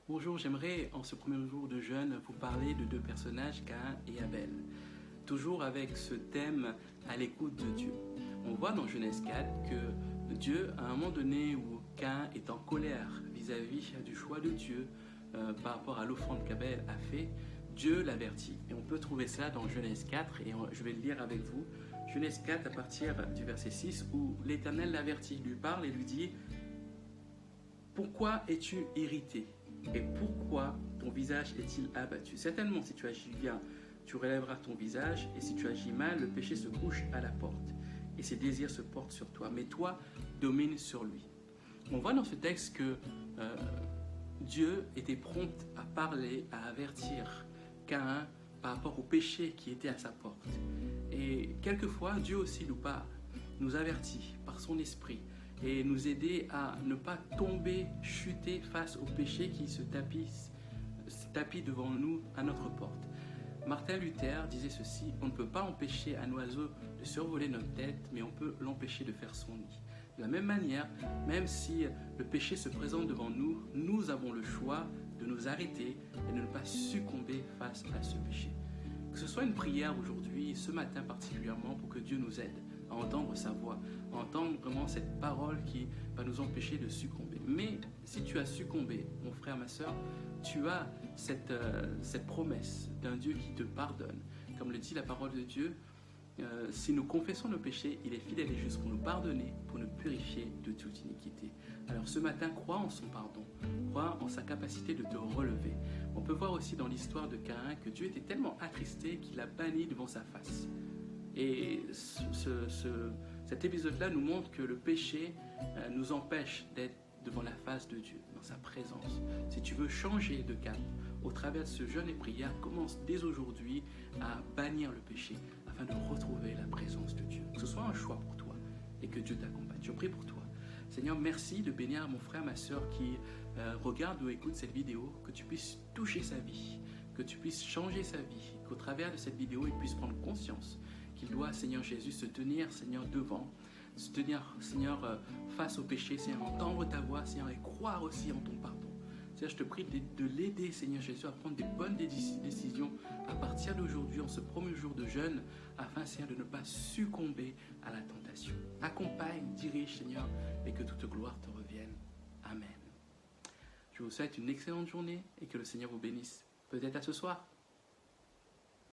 Bonjour, j'aimerais en ce premier jour de jeûne vous parler de deux personnages, Caïn et Abel. Toujours avec ce thème à l'écoute de Dieu. On voit dans Genèse 4 que Dieu, à un moment donné où Caïn est en colère vis-à-vis du choix de Dieu par rapport à l'offrande qu'Abel a fait, Dieu l'avertit. Et on peut trouver cela dans Genèse 4 et je vais le lire avec vous. Genèse 4 à partir du verset 6 où l'Éternel l'avertit, lui parle et lui dit « Pourquoi es-tu irrité ? Et pourquoi ton visage est-il abattu ? Certainement, si tu agis bien, tu relèveras ton visage, et si tu agis mal, le péché se couche à la porte, et ses désirs se portent sur toi, mais toi, domine sur lui. » On voit dans ce texte que Dieu était prompt à parler, à avertir Caïn par rapport au péché qui était à sa porte. Et quelquefois, Dieu aussi nous parle, nous avertit par son esprit, et nous aider à ne pas tomber, chuter face au péché qui se tapit devant nous à notre porte. Martin Luther disait ceci: on ne peut pas empêcher un oiseau de survoler notre tête, mais on peut l'empêcher de faire son nid. De la même manière, même si le péché se présente devant nous, nous avons le choix de nous arrêter et de ne pas succomber face à ce péché. Que ce soit une prière aujourd'hui, ce matin particulièrement, pour que Dieu nous aide à entendre sa voix, à entendre vraiment cette parole qui va nous empêcher de succomber. Mais si tu as succombé, mon frère, ma soeur, tu as cette promesse d'un Dieu qui te pardonne. Comme le dit la parole de Dieu, si nous confessons nos péchés, il est fidèle et juste pour nous pardonner, pour nous purifier de toute iniquité. Alors ce matin, crois en son pardon, crois en sa capacité de te relever. On peut voir aussi dans l'histoire de Caïn que Dieu était tellement attristé qu'il a banni devant sa face. Et cet épisode-là nous montre que le péché nous empêche d'être devant la face de Dieu, dans sa présence. Si tu veux changer de cap, au travers de ce jeûne et prière, commence dès aujourd'hui à bannir le péché, afin de retrouver la présence de Dieu. Que ce soit un choix pour toi et que Dieu t'accompagne. Je prie pour toi. Seigneur, merci de bénir mon frère, ma soeur qui regarde ou écoute cette vidéo, que tu puisses toucher sa vie, que tu puisses changer sa vie, qu'au travers de cette vidéo, il puisse prendre conscience qu'il doit, Seigneur Jésus, se tenir, Seigneur, devant, se tenir, Seigneur, face au péché, Seigneur, entendre ta voix, Seigneur, et croire aussi en ton pardon. Seigneur, je te prie de l'aider, Seigneur Jésus, à prendre des bonnes décisions à partir d'aujourd'hui, en ce premier jour de jeûne, afin, Seigneur, de ne pas succomber à la tentation. Accompagne, dirige, Seigneur, et que toute gloire te revienne. Amen. Je vous souhaite une excellente journée et que le Seigneur vous bénisse. Peut-être à ce soir.